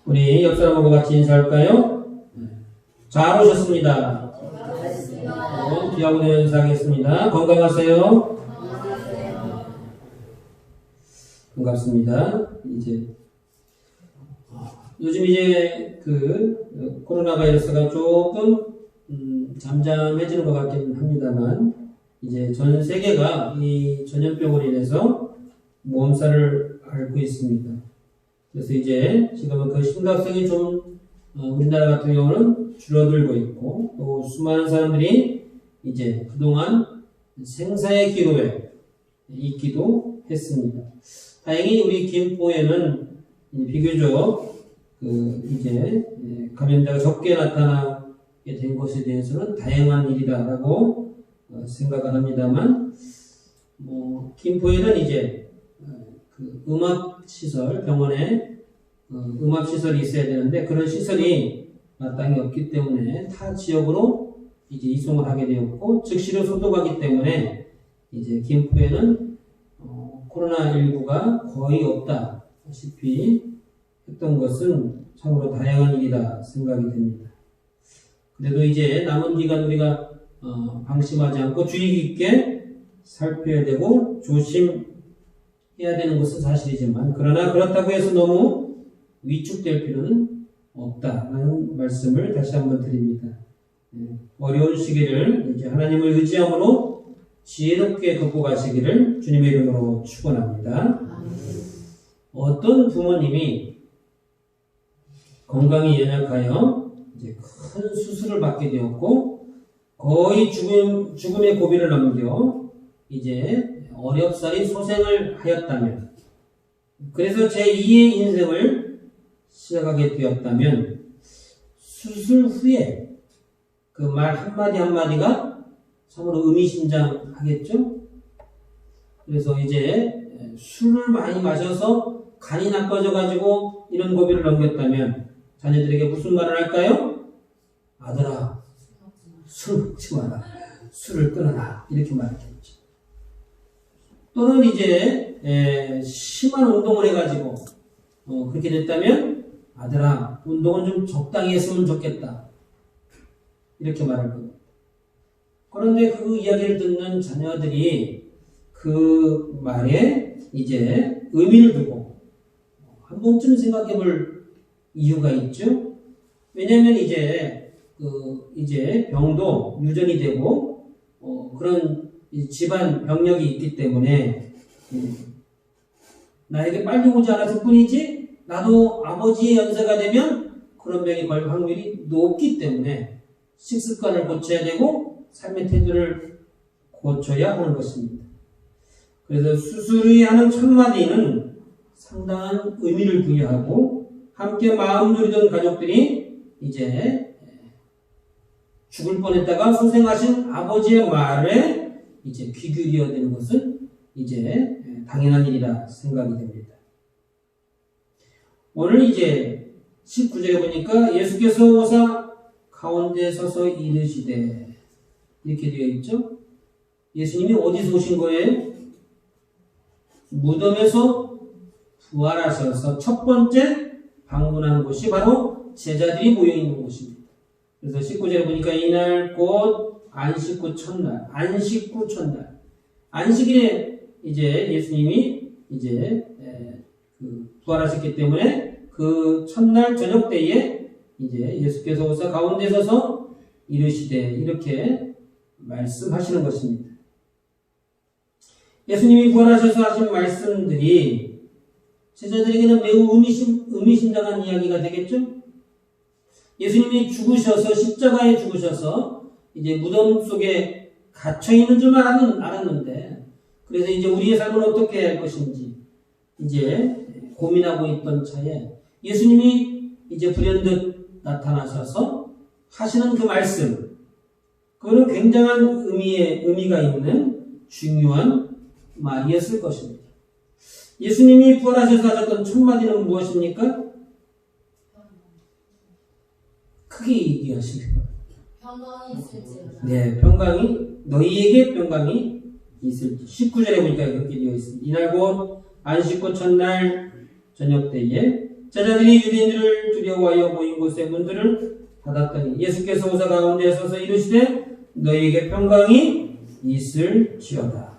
우리 옆 사람하고 같이 인사할까요? 잘 오셨습니다. 귀하고 인사하겠습니다. 건강하세요. 반갑습니다. 요즘 그 코로나 바이러스가 조금 잠잠해지는 것 같긴 합니다만, 이제 전 세계가 이 전염병으로 인해서 몸살을 앓고 있습니다. 그래서 이제 지금은 그 심각성이 좀 우리나라 같은 경우는 줄어들고 있고, 또 수많은 사람들이 이제 그동안 생사의 기로에 있기도 했습니다. 다행히 우리 김포에는 비교적 이제 감염자가 적게 나타나게 된 것에 대해서는 다행한 일이다라고 생각을 합니다만, 김포에는 이제 그 음압시설, 병원에 음압시설이 있어야 되는데 그런 시설이 마땅히 없기 때문에 타 지역으로 이제 이송을 하게 되었고, 즉시로 소독하기 때문에 이제 김포에는 코로나19가 거의 없다시피 했던 것은 참으로 다양한 일이다 생각이 됩니다. 그래도 이제 남은 기간 우리가 방심하지 않고 주의 깊게 살펴야 되고 조심해야 되는 것은 사실이지만, 그러나 그렇다고 해서 너무 위축될 필요는 없다라는 말씀을 다시 한번 드립니다. 어려운 시기를 이제 하나님을 의지함으로 지혜롭게 극복하시기를 주님의 이름으로 축원합니다. 어떤 부모님이 건강이 연약하여 이제 큰 수술을 받게 되었고 거의 죽음의 고비를 넘겨 이제 어렵사리 소생을 하였다면, 그래서 제2의 인생을 시작하게 되었다면, 수술 후에 그 말 한마디 한마디가 참으로 의미심장하겠죠? 그래서 이제 술을 많이 마셔서 간이 나빠져가지고 이런 고비를 넘겼다면 자녀들에게 무슨 말을 할까요? 아들아, 술 먹지 마라. 술을 끊어라. 이렇게 말했겠죠. 또는 이제 심한 운동을 해가지고 그렇게 됐다면 아들아, 운동은 좀 적당히 했으면 좋겠다. 이렇게 말할 겁니다. 그런데 그 이야기를 듣는 자녀들이 그 말에 이제 의미를 두고 한 번쯤 생각해 볼 이유가 있죠. 왜냐하면 이제 병도 유전이 되고 그런 집안 병력이 있기 때문에 나에게 빨리 오지 않았을 뿐이지 나도 아버지의 연세가 되면 그런 병이 걸 확률이 높기 때문에 식습관을 고쳐야 되고 삶의 태도를 고쳐야 하는 것입니다. 그래서 수술 후에 하는 첫마디는 상당한 의미를 부여하고, 함께 마음 졸이던 가족들이 이제 죽을 뻔했다가 소생하신 아버지의 말에 이제 귀 기울여야 되는 것은 이제 당연한 일이라 생각이 됩니다. 오늘 이제 19절에 보니까 예수께서 오사 가운데 서서 이르시되 이렇게 되어 있죠. 예수님이 어디서 오신 거예요? 무덤에서 부활하셔서 첫 번째 방문한 곳이 바로 제자들이 모여 있는 곳입니다. 그래서 19절에 보니까 이날 곧 안식 후 첫날, 안식일에 이제 예수님이 이제 부활하셨기 때문에 그 첫날 저녁 때에 이제 예수께서 오사 가운데 서서 이르시되 이렇게 말씀하시는 것입니다. 예수님이 부활하셔서 하신 말씀들이 제자들에게는 매우 의미심장한 이야기가 되겠죠? 예수님이 죽으셔서 십자가에 죽으셔서 이제 무덤 속에 갇혀 있는 줄 알았는데, 그래서 이제 우리의 삶은 어떻게 할 것인지 이제 고민하고 있던 차에 예수님이 이제 불현듯 나타나셔서 하시는 그 말씀, 그거는 굉장한 의미가 있는 중요한 말이었을 것입니다. 예수님이 부활하셔서 하셨던 첫 마디는 무엇입니까? 크게 얘기하시는 거예요. 평강이 있을지어다. 네, 너희에게 평강이 있을지. 19절에 보니까 그렇게 되어 있습니다. 이날 곧 안식 후 첫날 저녁 때에 제자들이 유대인들을 두려워하여 모인 곳의 문들을 닫았더니 예수께서 오사 가운데 서서 이르시되 너희에게 평강이 있을지어다.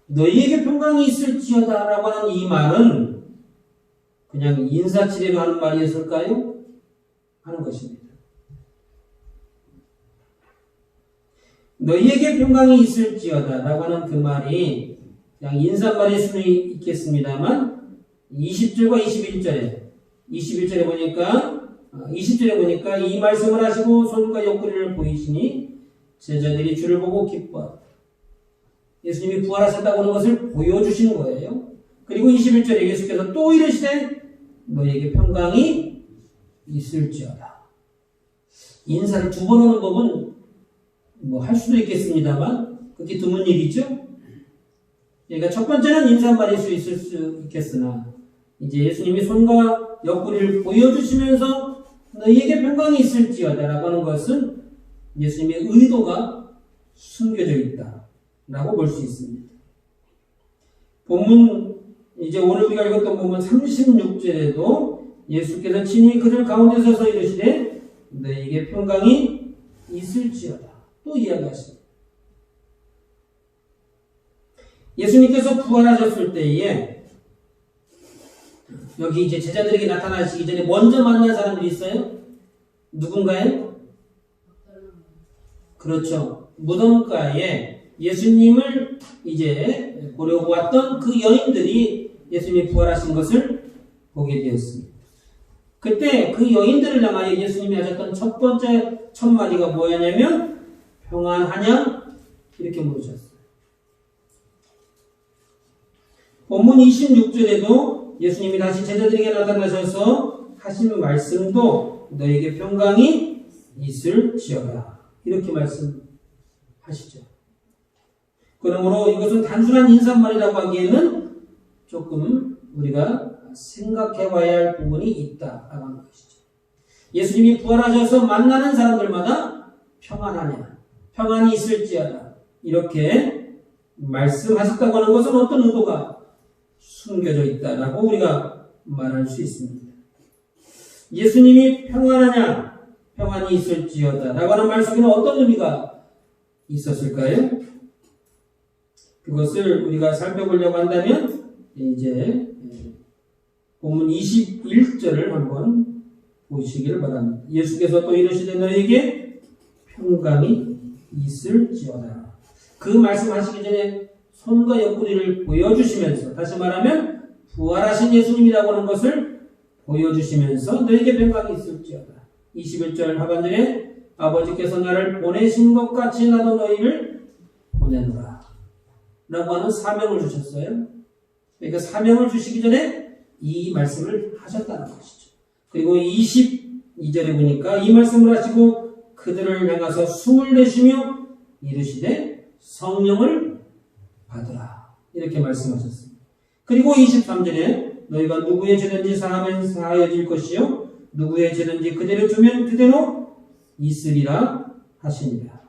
너희에게 평강이 있을지어다 라고 하는 이 말은 그냥 인사치레로 하는 말이었을까요? 하는 것입니다. 너희에게 평강이 있을지어다 라고 하는 그 말이 그냥 인사말일 수는 있겠습니다만 20절과 21절에 보니까 이 말씀을 하시고 손과 옆구리를 보이시니 제자들이 주를 보고 기뻐하다. 예수님이 부활하셨다고 하는 것을 보여주신 거예요. 그리고 21절에 예수께서 또 이르시되 너희에게 평강이 있을지어다. 인사를 두 번 하는 법은 할 수도 있겠습니다만 그게 드문 일이죠. 그러니까 첫 번째는 인사말일 수 있을 수 있겠으나 이제 예수님이 손과 옆구리를 보여주시면서 너희에게 평강이 있을지어다 라고 하는 것은 예수님의 의도가 숨겨져 있다 라고 볼 수 있습니다. 본문 이제 오늘 우리가 읽었던 본문 36절에도 예수께서 친히 그들 가운데 서서 이르시되 너희에게 평강이 있을지어다 또 이야기하십니다. 예수님께서 부활하셨을 때에 여기 이제 제자들에게 나타나시기 전에 먼저 만난 사람들이 있어요. 누군가요? 그렇죠. 무덤가에 예수님을 이제 보려고 왔던 그 여인들이 예수님이 부활하신 것을 보게 되었습니다. 그때 그 여인들을 향하여 예수님이 하셨던 첫 번째 첫 마디가 뭐였냐면 평안하냐? 이렇게 물으셨어요. 본문 26절에도 예수님이 다시 제자들에게 나타나셔서 하신 말씀도 너에게 평강이 있을지어다 이렇게 말씀하시죠. 그러므로 이것은 단순한 인사말이라고 하기에는 조금 우리가 생각해 봐야 할 부분이 있다라고 하는 것이죠. 예수님이 부활하셔서 만나는 사람들마다 평안하냐, 평안이 있을지어다 이렇게 말씀하셨다고 하는 것은 어떤 의도가 숨겨져 있다라고 우리가 말할 수 있습니다. 예수님이 평안하냐, 평안이 있을지어다 라고 하는 말 속에는 어떤 의미가 있었을까요? 그것을 우리가 살펴보려고 한다면 이제 본문 21절을 한번 보시기를 바랍니다. 예수께서 또 이르시되 너에게 평강이 있을지어다. 그 말씀하시기 전에 손과 옆구리를 보여주시면서 다시 말하면 부활하신 예수님이라고 하는 것을 보여주시면서 너에게 평강이 있을지어다. 21절 하반절에 아버지께서 나를 보내신 것 같이 나도 너희를 보내노라 라고 하는 사명을 주셨어요. 그러니까 사명을 주시기 전에 이 말씀을 하셨다는 것이죠. 그리고 22절에 보니까 이 말씀을 하시고 그들을 향해서 숨을 내쉬며 이르시되 성령을 받으라 이렇게 말씀하셨습니다. 그리고 23절에 너희가 누구의 죄든지 사하면 사하여질 것이요 누구의 죄든지 그대로 두면 그대로 있으리라 하시니라.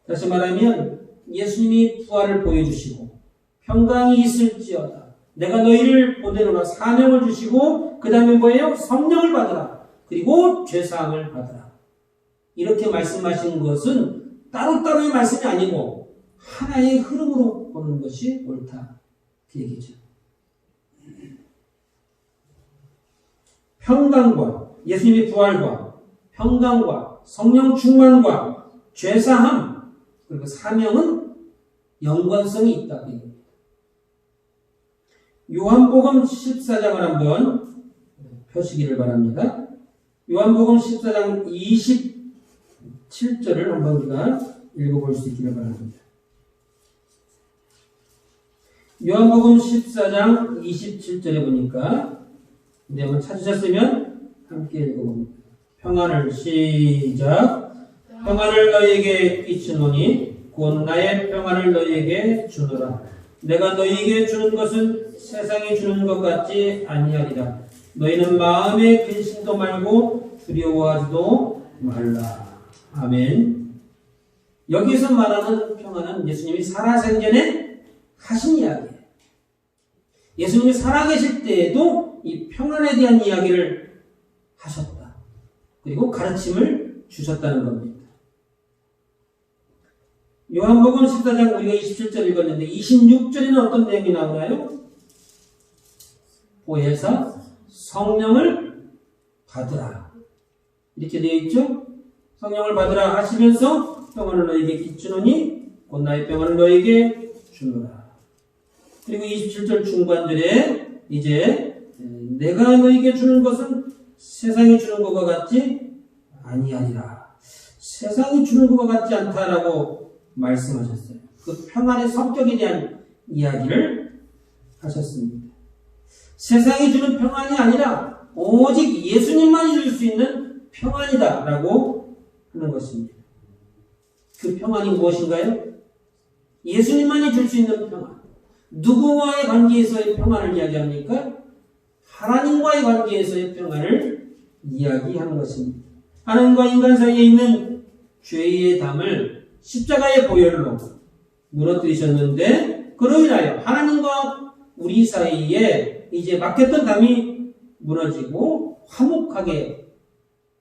다시 말하면 예수님이 부활을 보여주시고 평강이 있을지어다. 내가 너희를 보내노라 사명을 주시고 그 다음에 뭐예요? 성령을 받으라. 그리고 죄사함을 받으라. 이렇게 말씀하신 것은 따로따로의 말씀이 아니고 하나의 흐름으로 보는 것이 옳다. 그 얘기죠. 평강과 예수님의 부활과 평강과 성령 충만과 죄사함 그리고 사명은 연관성이 있다. 요한복음 14장을 한번 펴시기를 바랍니다. 요한복음 14장 27절을 한번 우리가 읽어볼 수 있기를 바랍니다. 요한복음 14장 27절에 보니까 이제 한번 찾으셨으면 함께 읽어봅니다. 평안을 시작. 평안을 너희에게 끼치노니 곧 나의 평안을 너희에게 주노라. 내가 너희에게 주는 것은 세상이 주는 것 같지 아니하리라. 너희는 마음에 근심도 말고 두려워하지도 말라. 아멘. 여기서 말하는 평안은 예수님이 살아생전에 하신 이야기예요. 예수님이 살아계실 때에도 이 평안에 대한 이야기를 하셨다. 그리고 가르침을 주셨다는 겁니다. 요한복음 14장 우리가 27절 읽었는데 26절에는 어떤 내용이 나오나요? 보혜사 성령을 받으라. 이렇게 되어 있죠? 성령을 받으라 하시면서 평안을 너에게 주노니 곧 나의 평안을 너에게 주노라. 그리고 27절 중반절에 이제 내가 너에게 주는 것은 세상이 주는 것과 같지 아니하니라. 세상이 주는 것과 같지 않다라고 말씀하셨어요. 그 평안의 성격에 대한 이야기를 하셨습니다. 세상이 주는 평안이 아니라 오직 예수님만이 줄 수 있는 평안이다 라고 하는 것입니다. 그 평안이 무엇인가요? 예수님만이 줄 수 있는 평안. 누구와의 관계에서의 평안을 이야기합니까? 하나님과의 관계에서의 평안을 이야기하는 것입니다. 하나님과 인간 사이에 있는 죄의 담을 십자가의 보혈로 무너뜨리셨는데 그로 인하여 하나님과 우리 사이에 이제 막혔던 담이 무너지고 화목하게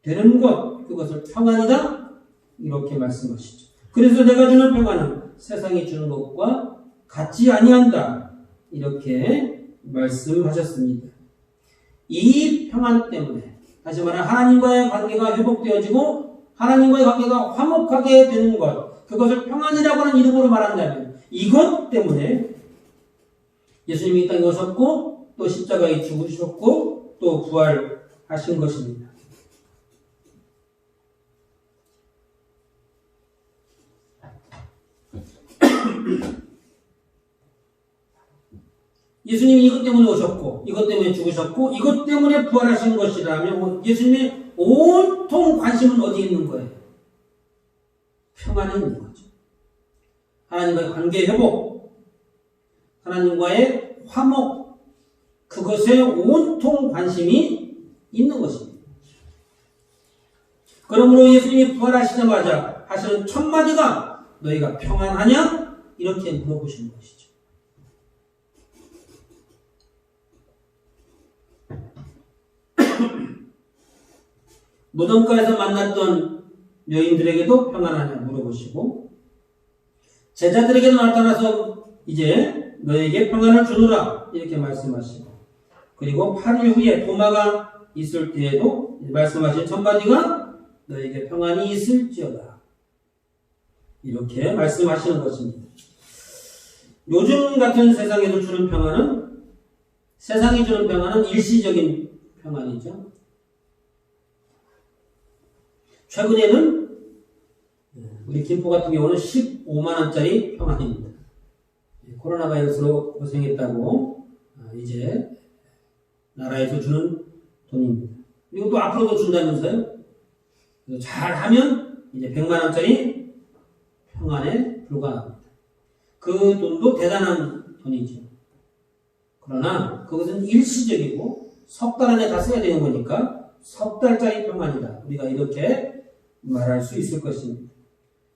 되는 것, 그것을 평안이다 이렇게 말씀하시죠. 그래서 내가 주는 평안은 세상이 주는 것과 같지 아니한다 이렇게 말씀하셨습니다. 이 평안 때문에 다시 말하면 하나님과의 관계가 회복되어지고 하나님과의 관계가 화목하게 되는 것, 그것을 평안이라고 하는 이름으로 말한다면 이것 때문에 예수님이 이 땅에 오셨고 또 십자가에 죽으셨고 또 부활하신 것입니다. 예수님이 이것 때문에 오셨고 이것 때문에 죽으셨고 이것 때문에 부활하신 것이라면 예수님의 온통 관심은 어디에 있는 거예요? 평안에 있는 거죠. 하나님과의 관계 회복, 하나님과의 화목, 그것에 온통 관심이 있는 것입니다. 그러므로 예수님이 부활하시자마자 하시는 첫 마디가 너희가 평안하냐? 이렇게 물어보시는 것이죠. 무덤가에서 만났던 여인들에게도 평안하냐 물어보시고 제자들에게도 나타나서 이제 너에게 평안을 주노라 이렇게 말씀하시고 그리고 8일 후에 도마가 있을 때에도 말씀하신 첫 마디가 너에게 평안이 있을지어다 이렇게 말씀하시는 것입니다. 요즘 같은 세상에서 주는 평안은 세상이 주는 평안은 일시적인 평안이죠. 최근에는 우리 김포 같은 경우는 15만원짜리 평안입니다. 코로나 바이러스로 고생했다고 이제 나라에서 주는 돈입니다. 그리고 또 앞으로도 준다면서요. 잘하면 이제 100만원짜리 평안에 불과합니다. 그 돈도 대단한 돈이죠. 그러나 그것은 일시적이고 석 달 안에 다 써야 되는 거니까 석 달짜리 평안이다. 우리가 이렇게 말할 수 있을 것입니다.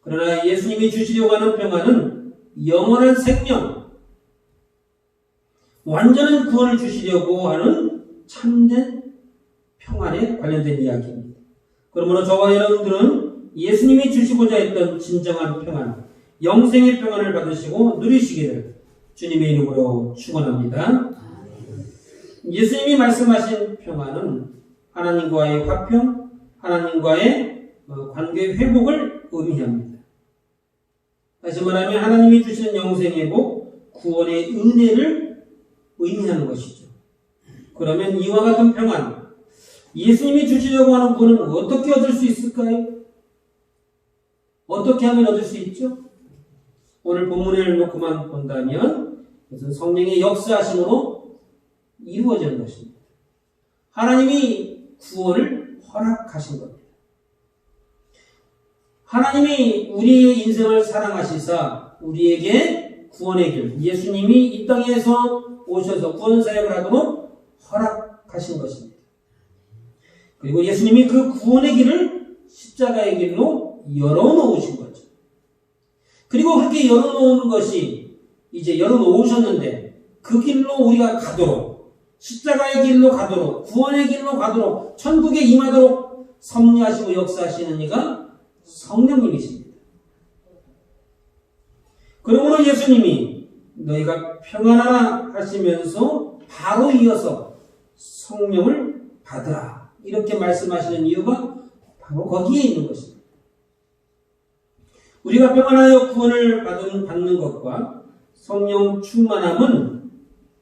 그러나 예수님이 주시려고 하는 평안은 영원한 생명, 완전한 구원을 주시려고 하는 참된 평안에 관련된 이야기입니다. 그러므로 저와 여러분들은 예수님이 주시고자 했던 진정한 평안, 영생의 평안을 받으시고 누리시기를 주님의 이름으로 축원합니다. 예수님이 말씀하신 평안은 하나님과의 화평, 하나님과의 관계 회복을 의미합니다. 다시 말하면 하나님이 주시는 영생의 복, 구원의 은혜를 의미하는 것이죠. 그러면 이와 같은 평안, 예수님이 주시려고 하는 구원은 어떻게 얻을 수 있을까요? 어떻게 하면 얻을 수 있죠? 오늘 본문을 놓고만 본다면 그것은 성령의 역사하심으로 이루어지는 것입니다. 하나님이 구원을 허락하신 겁니다. 하나님이 우리의 인생을 사랑하시사 우리에게 구원의 길, 예수님이 이 땅에서 오셔서 구원 사역을 하도록 허락하신 것입니다. 그리고 예수님이 그 구원의 길을 십자가의 길로 열어놓으신 거죠. 그리고 그렇게 열어놓은 것이 이제 열어놓으셨는데 그 길로 우리가 가도록, 십자가의 길로 가도록, 구원의 길로 가도록, 천국에 임하도록 섭리하시고 역사하시는 이가 성령님이십니다. 그러므로 예수님이 너희가 평안하라 하시면서 바로 이어서 성령을 받으라 이렇게 말씀하시는 이유가 바로 거기에 있는 것입니다. 우리가 평안하여 구원을 받는 것과 성령 충만함은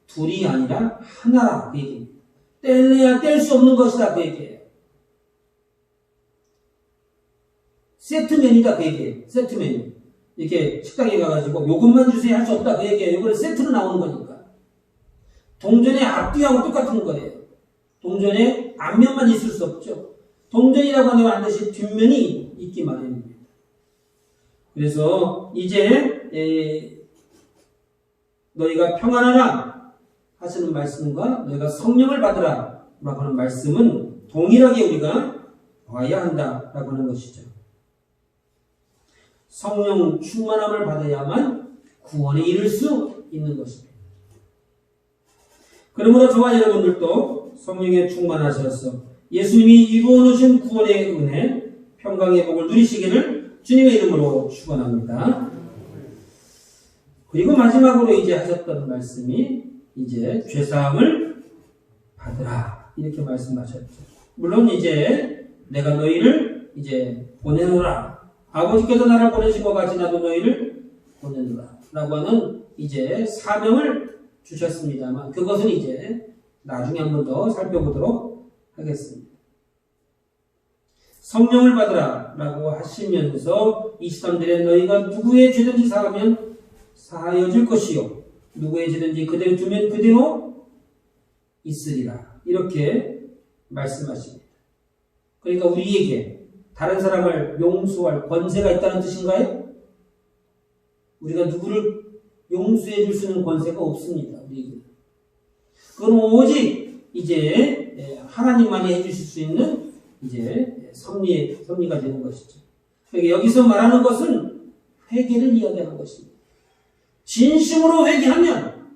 둘이 아니라 하나라 그 얘기입니다. 뗄래야 뗄 수 없는 것이다 그 얘기예요. 세트면이다 그 얘기예요. 세트면. 이렇게 식당에 가가지고 요것만 주세요 할 수 없다 그 얘기예요. 요거는 세트로 나오는 거니까. 동전의 앞뒤하고 똑같은 거예요. 동전의 앞면만 있을 수 없죠. 동전이라고 하면 반드시 뒷면이 있기 마련입니다. 그래서 이제 너희가 평안하라 하시는 말씀과 너희가 성령을 받으라 라고 하는 말씀은 동일하게 우리가 봐야 한다라고 하는 것이죠. 성령 충만함을 받아야만 구원에 이를 수 있는 것입니다. 그러므로 저와 여러분들도 성령에 충만하셔서 예수님이 이루어 놓으신 구원의 은혜, 평강의 복을 누리시기를 주님의 이름으로 축원합니다. 그리고 마지막으로 이제 하셨던 말씀이 이제 죄사함을 받으라 이렇게 말씀하셨죠. 물론 이제 내가 너희를 이제 보내노라. 아버지께서 나를 보내신 것 같이 나도 너희를 보내노라. 라고 하는 이제 사명을 주셨습니다만 그것은 이제 나중에 한 번 더 살펴보도록 하겠습니다. 성령을 받으라 라고 하시면서 23절에 너희가 누구의 죄든지 사하면 사하여질 것이요 누구의 죄든지 그대로 두면 그대로 있으리라 이렇게 말씀하십니다. 그러니까 우리에게 다른 사람을 용서할 권세가 있다는 뜻인가요? 우리가 누구를 용서해 줄 수 있는 권세가 없습니다. 우리에게. 그건 오직 이제 하나님만이 해주실 수 있는 이제 섭리가 되는 것이죠. 그러니까 여기서 말하는 것은 회개를 이야기하는 것입니다. 진심으로 회개하면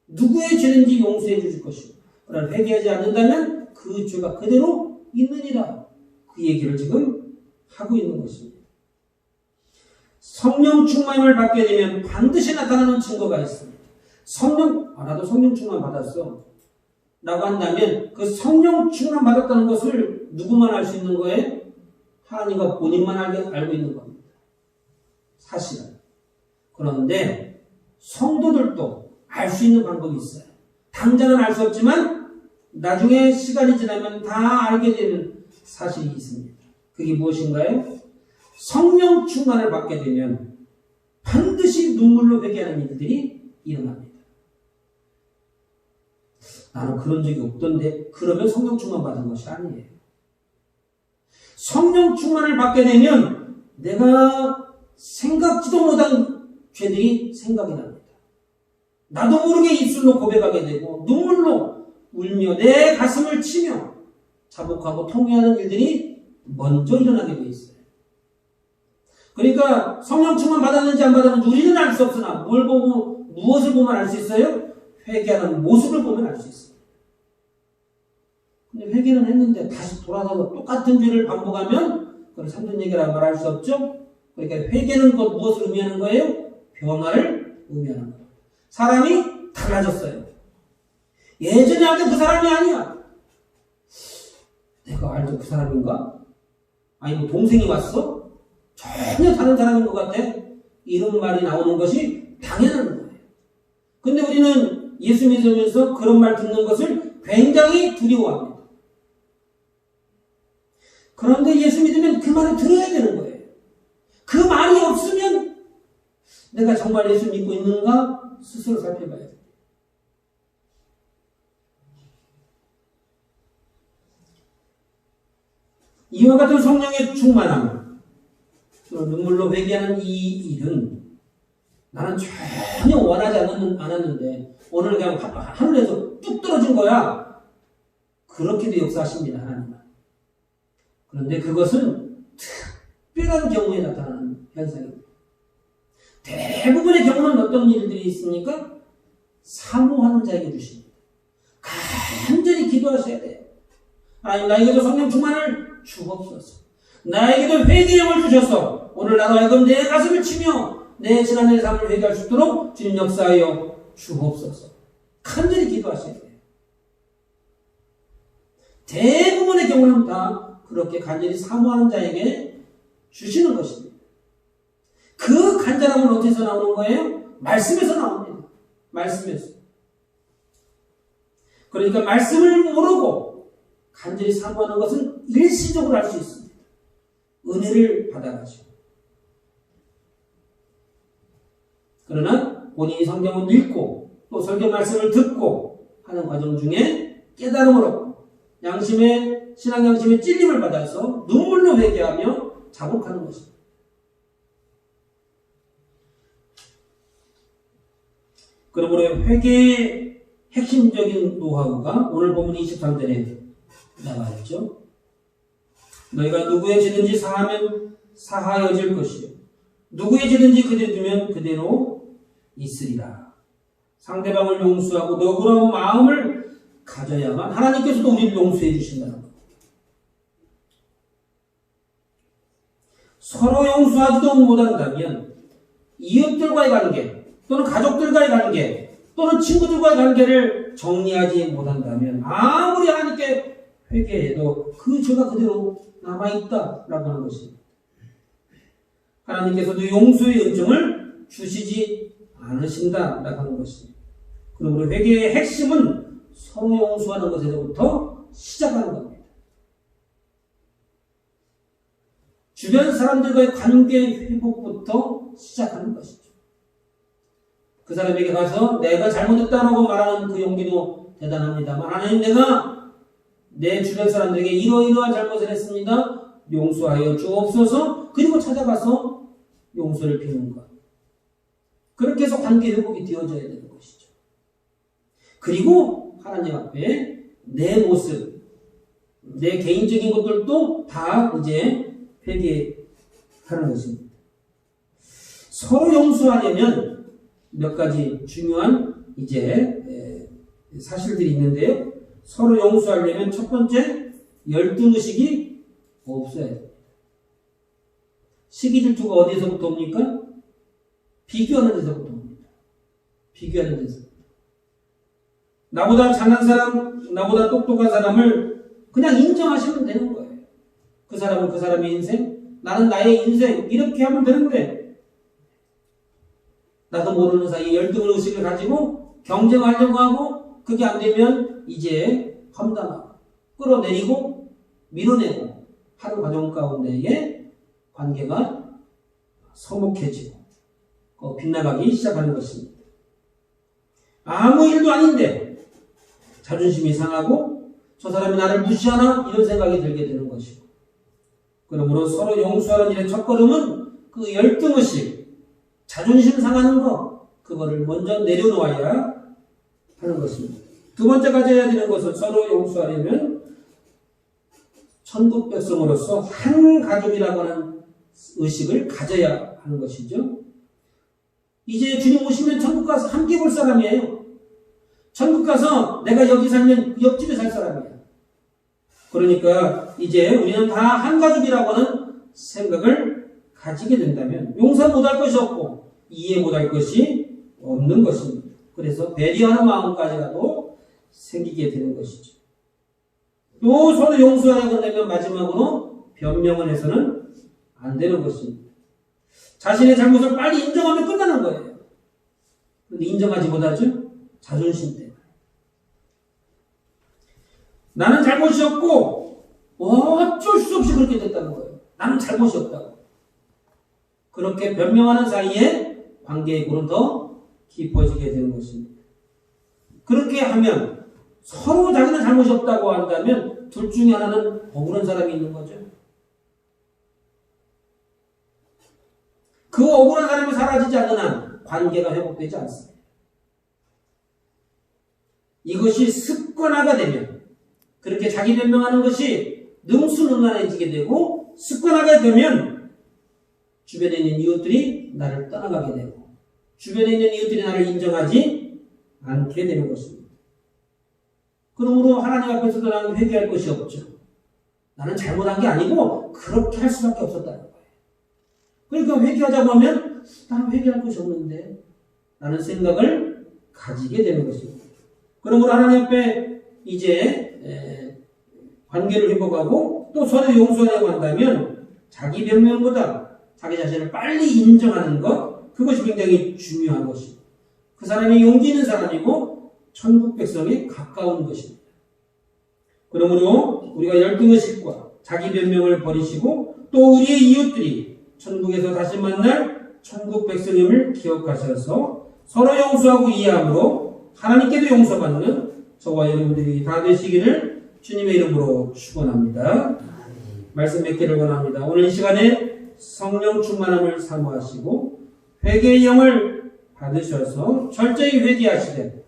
누구의 죄든지 용서해 주실 것이고 그러나 회개하지 않는다면 그 죄가 그대로 있느니라. 그 얘기를 지금 하고 있는 것입니다. 성령 충만을 받게 되면 반드시 나타나는 증거가 있습니다. 나도 성령 충만 받았어 라고 한다면 그 성령 충만 받았다는 것을 누구만 알 수 있는 거예요? 하나님과 본인만 알고 있는 겁니다. 사실은. 그런데 성도들도 알 수 있는 방법이 있어요. 당장은 알 수 없지만 나중에 시간이 지나면 다 알게 되는 사실이 있습니다. 그게 무엇인가요? 성령 충만을 받게 되면 반드시 눈물로 회개하는 일들이 일어납니다. 나는 그런 적이 없던데 그러면 성령 충만 받은 것이 아니에요. 성령 충만을 받게 되면 내가 생각지도 못한 죄들이 생각이 납니다. 나도 모르게 입술로 고백하게 되고 눈물로 울며 내 가슴을 치며 자복하고 통회하는 일들이 먼저 일어나게 되어 있어요. 그러니까 성령 충만 받았는지 안 받았는지 우리는 알 수 없으나 뭘 보고 무엇을 보면 알 수 있어요? 회개하는 모습을 보면 알 수 있어요. 근데 회개는 했는데 다시 돌아서서 똑같은 죄를 반복하면 그걸 삼전얘기라고 말할 수 없죠. 그러니까 회개는 곧 무엇을 의미하는 거예요? 변화를 의미하는 거예요. 사람이 달라졌어요. 예전에 알던 그 사람이 아니야. 내가 알던 그 사람인가? 아니 뭐 동생이 왔어? 전혀 다른 사람인 것 같아. 이런 말이 나오는 것이 당연한 거예요. 근데 우리는 예수 믿으면서 그런 말 듣는 것을 굉장히 두려워합니다. 그런데 예수 믿으면 그 말을 들어야 되는 거예요. 그 말이 없으면 내가 정말 예수 믿고 있는가 스스로 살펴봐야 돼요. 이와 같은 성령의 충만함, 눈물로 회개하는 이 일은 나는 전혀 원하지 않았는데 오늘 그냥 하늘에서 뚝 떨어진 거야. 그렇게도 역사하십니다, 하나님은. 그런데 그것은 특별한 경우에 나타나는 현상입니다. 대부분의 경우는 어떤 일들이 있습니까? 사모하는 자에게 주십니다. 간절히 기도하셔야 돼요. 하나님, 나에게도 성령 충만을 주옵소서. 나에게도 회개의 영을 주셔서 오늘 나로 하여금 내 가슴을 치며 내 지난해 삶을 회개할 수 있도록 주님 역사하여 주옵소서. 간절히 기도하셔야 돼요. 대부분의 경우는 다 그렇게 간절히 사모하는 자에게 주시는 것입니다. 그 간절함은 어디서 나오는 거예요? 말씀에서 나옵니다. 말씀에서. 그러니까 말씀을 모르고 간절히 사모하는 것은 일시적으로 할 수 있습니다. 은혜를 받아가지고. 그러나 본인이 성경을 읽고 또 설교 말씀을 듣고 하는 과정 중에 깨달음을 얻고 신앙 양심의 찔림을 받아서 눈물로 회개하며 자복하는 것입니다. 그러므로 회개의 핵심적인 노하우가 오늘 본문 23절에 나와 있죠. 너희가 누구의 죄든지 사하면 사하여질 것이요 누구의 죄든지 그대로 두면 그대로 있으리라. 상대방을 용서하고 너그러운 마음을 가져야만 하나님께서도 우리를 용서해 주신다는 것. 서로 용서하지도 못한다면 이웃들과의 관계 또는 가족들과의 관계 또는 친구들과의 관계를 정리하지 못한다면 아무리 하나님께 회개해도 그 죄가 그대로 남아있다라고 하는 것입니다. 하나님께서도 용서의 은총을 주시지 않으신다라고 하는 것입니다. 그러므로 회개의 핵심은 서로 용서하는 것에서부터 시작하는 겁니다. 주변 사람들과의 관계 회복부터 시작하는 것이죠. 그 사람에게 가서 내가 잘못했다라고 말하는 그 용기도 대단합니다만 하나님, 내가 내 주변 사람들에게 이러이러한 잘못을 했습니다. 용서하여 주옵소서. 그리고 찾아가서 용서를 비는 것. 그렇게 해서 관계 회복이 되어져야 되는 것이죠. 그리고 하나님 앞에 내 모습, 내 개인적인 것들도 다 이제 회개하는 것입니다. 서로 용서하려면 몇 가지 중요한 이제 사실들이 있는데요. 서로 용서하려면 첫 번째, 열등의식이 없어야 됩니다. 시기질투가 어디서부터 옵니까? 비교하는 데서부터 옵니다. 비교하는 데서. 나보다 잘난 사람, 나보다 똑똑한 사람을 그냥 인정하시면 되는 거예요. 그 사람은 그 사람의 인생, 나는 나의 인생, 이렇게 하면 되는데 나도 모르는 사이에 열등의식을 가지고 경쟁하려고 하고 그게 안 되면 이제 험담하고 끌어내리고 밀어내고 하는 과정 가운데에 관계가 서먹해지고 빗나가기 시작하는 것입니다. 아무 일도 아닌데 자존심이 상하고 저 사람이 나를 무시하나 이런 생각이 들게 되는 것이고, 그러므로 서로 용서하는 일의 첫걸음은 그 열등의식, 자존심 상하는 거, 그거를 먼저 내려놓아야 하는 것입니다. 두 번째 가져야 되는 것은 서로 용서하려면 천국 백성으로서 한 가족이라고 하는 의식을 가져야 하는 것이죠. 이제 주님 오시면 천국 가서 함께 볼 사람이에요. 천국 가서 내가 여기 살면 옆집에 살 사람이에요. 그러니까 이제 우리는 다 한 가족이라고 하는 생각을 가지게 된다면 용서 못할 것이 없고 이해 못할 것이 없는 것입니다. 그래서 배려하는 마음까지라도 생기게 되는 것이죠. 또 서로 용서하려고 한다면 마지막으로 변명을 해서는 안 되는 것입니다. 자신의 잘못을 빨리 인정하면 끝나는 거예요. 그런데 인정하지 못하죠? 자존심 때문에. 나는 잘못이 없고 어쩔 수 없이 그렇게 됐다는 거예요. 나는 잘못이 없다고. 그렇게 변명하는 사이에 관계의 골은 더 깊어지게 되는 것입니다. 그렇게 하면 서로 자기는 잘못이 없다고 한다면 둘 중에 하나는 억울한 사람이 있는 거죠. 그 억울한 사람이 사라지지 않는 한 관계가 회복되지 않습니다. 이것이 습관화가 되면, 그렇게 자기 변명하는 것이 능수능란해지게 되고 습관화가 되면 주변에 있는 이웃들이 나를 떠나가게 되고 주변에 있는 이웃들이 나를 인정하지 않게 되는 것입니다. 그러므로 하나님 앞에서도 나는 회개할 것이 없죠. 나는 잘못한 게 아니고 그렇게 할 수밖에 없었다는 거예요. 그러니까 회개하자고 하면 나는 회개할 것이 없는데 라는 생각을 가지게 되는 것입니다. 그러므로 하나님 앞에 이제 관계를 회복하고 또 서로 용서하려고 한다면 자기 변명보다 자기 자신을 빨리 인정하는 것, 그것이 굉장히 중요한 것입니다. 그 사람이 용기 있는 사람이고 천국 백성에 가까운 것입니다. 그러므로 우리가 열등의 식과 자기 변명을 버리시고 또 우리의 이웃들이 천국에서 다시 만날 천국 백성임을 기억하셔서 서로 용서하고 이해함으로 하나님께도 용서받는 저와 여러분들이 다 되시기를 주님의 이름으로 축원합니다. 말씀 몇 개를 원합니다. 오늘 이 시간에 성령 충만함을 사모하시고 회개의 영을 받으셔서 철저히 회개하시되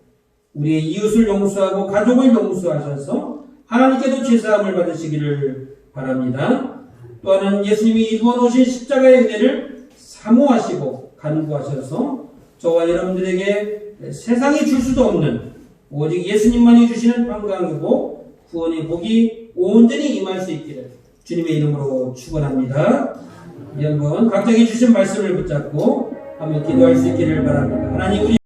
우리의 이웃을 용서하고 가족을 용서하셔서 하나님께도 제사함을 받으시기를 바랍니다. 또한 예수님이 이루어 놓으신 십자가의 은혜를 사모하시고 간구하셔서 저와 여러분들에게 세상이 줄 수도 없는 오직 예수님만이 주시는 평강이고 구원의 복이 온전히 임할 수 있기를 주님의 이름으로 축원합니다. 한번 각자에게 주신 말씀을 붙잡고 한번 기도할 수 있기를 바랍니다. 하나님, 우리